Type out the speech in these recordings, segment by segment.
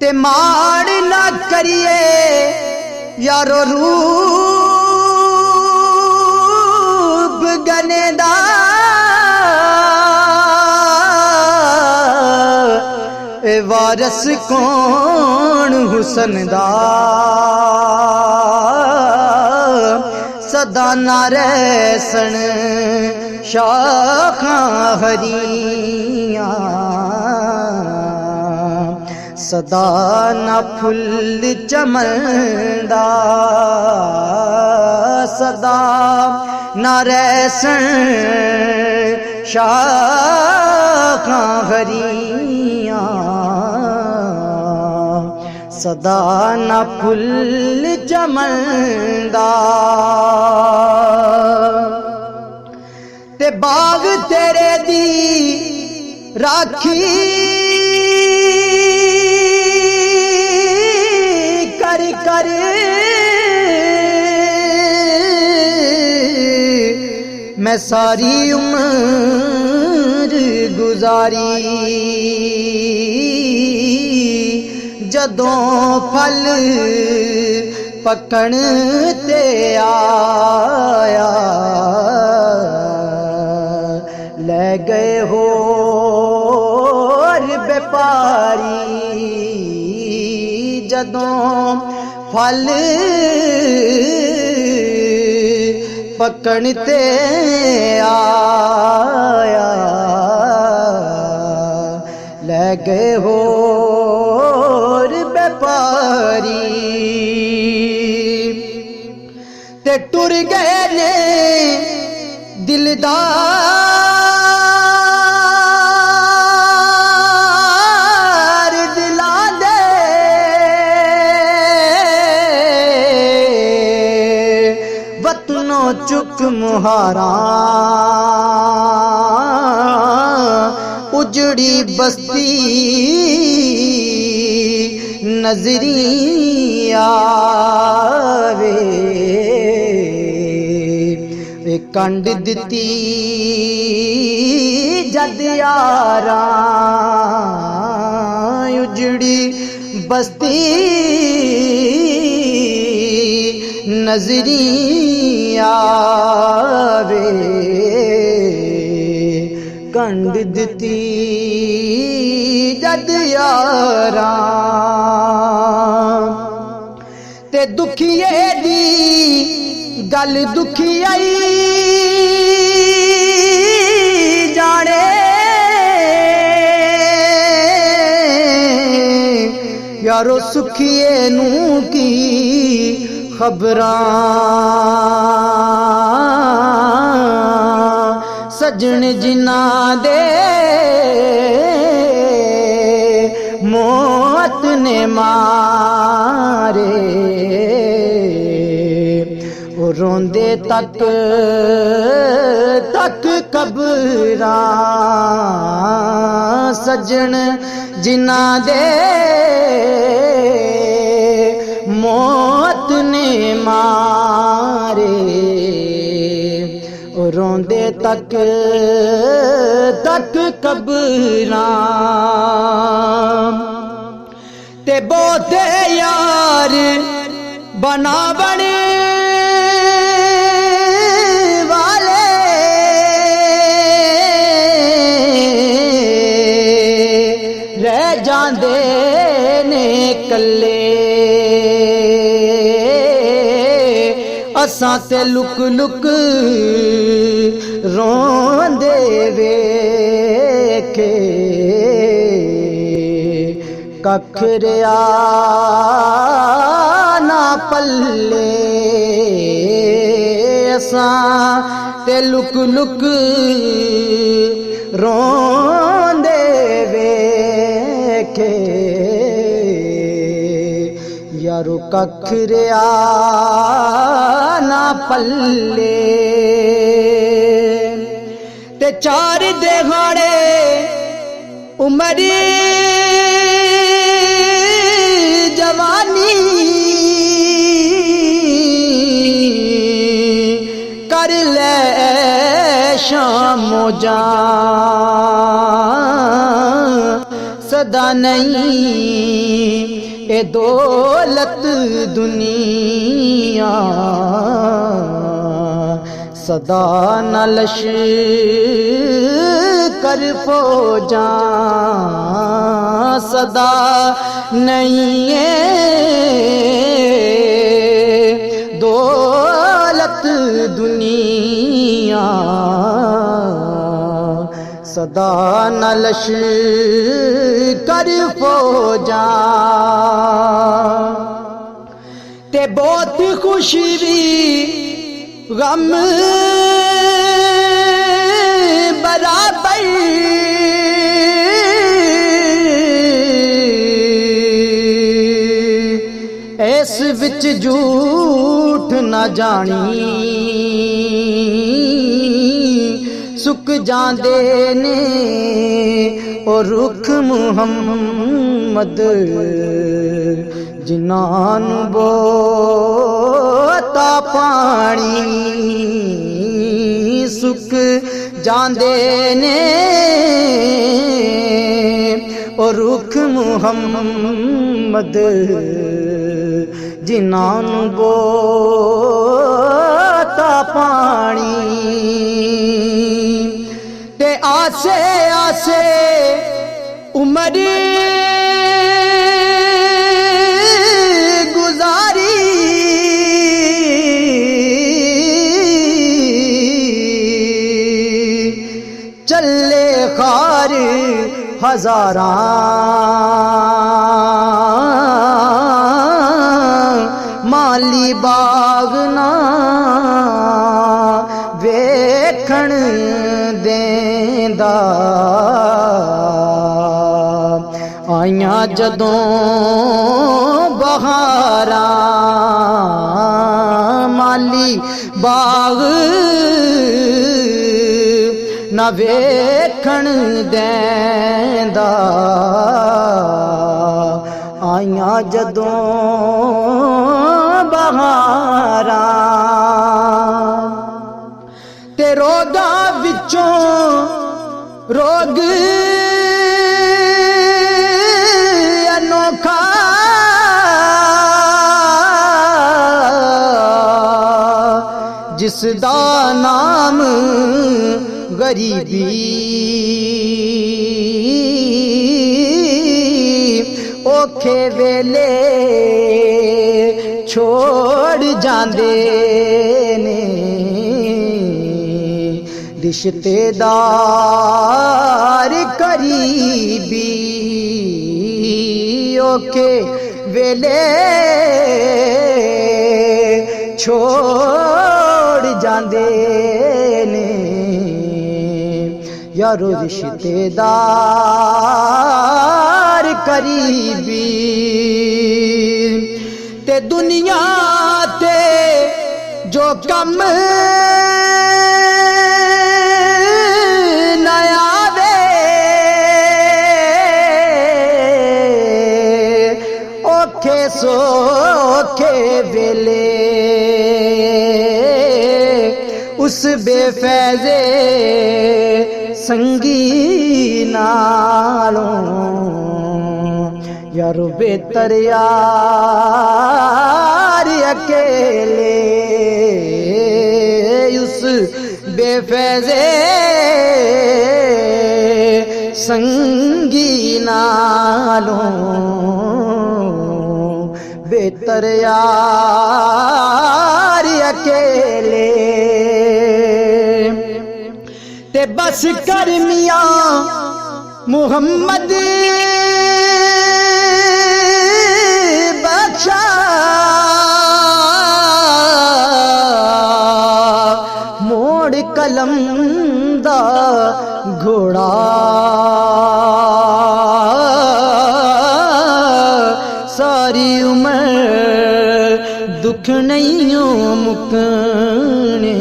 ते माड़ ना करिए यारो रूप गनेदा ए वारस कौन हुसन दा सदा ना रहसन शाखां हरियां सदा ना फुल चमनदा सदा ना रहसन शाखां हरियां सदा ना फुल चमनदा ते बाग तेरे दी राखी कर कर मैं सारी उम्र गुजारी जदों फल पकण ते आया ले गए होर व्यापारी जदों फल पकण ते आया ले गए होर व्यापारी ते टुर गए ने दिलदार दिला दे वतनों चुक मुहारा उजड़ी बस्ती नजरी आवे वे कंड दिती जद यारा उजड़ी बस्ती नजरी आवे कंड दिती जद यारा ते दुखिए दी गल दुखियाई जाने यारो सुखिए नू की खबरां सजन जिना दे मौत ने मारे वो रोंदे तक तक कबरां सजन जिना दे मौत ने मारे रोंदे तक तक कबरां ते बोते यार बना बने वाले रह जांदे ने कल्ले असां ते लुक लुक रोंदे वेखे कख रिया ना पल्ले असां ते लुक लुक रोंदे वेखे यारो कख रिया ना पल्ले ते चार दिहाड़े उमरी जवानी कर ले शामो जा सदा नहीं ए दौलत दुनिया सदा न लश्कर फौजा सदा नहीं है दौलत दुनिया सदा न लश्कर फौजा ते बहुत खुशी भी गम बराबर इस विच झूठ न जानी सुक जांदे ने और रुख मुहम्मद जिन्हां नूं बोता पानी सुक जांदे ने और रुख मुहम्मद जिन्हां नूं बोता पानी ते आसे आसे उमर गुजारी चले खार हजारा माली बाग ना वेखण देंदा आइयां जदों बहारा माली बाग न वेखण देंदा आइयां जदों बहारा ते रोगा विचों रोग अनोखा जिसदा नाम गरीबी औखे वेले छोड़ जांदे ने रिश्तेदार करीबी औखे वेले छोड़ जांदे ने यारो रिश्तेदार करीबी ते दुनिया ते जो कम न आवे औखे सौखे वेले उस बेफैज़े संगी नालों यारो बेहतर यार अकेले उस बेफैज़े संगी नालों बेहतर यार अकेले ते बस कर मियां मुहम्मद बख्शा मोड़ कलम दा घोड़ा सारी उम्र दुख नहीं मुकने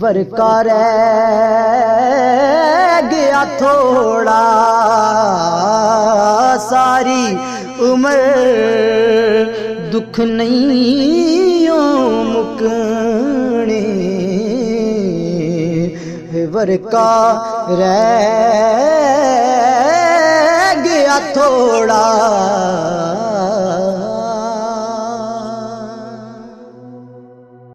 वर्का रह गया थोड़ा सारी उम्र दुख नहीं मुकने वर्का रह गया गया थोड़ा।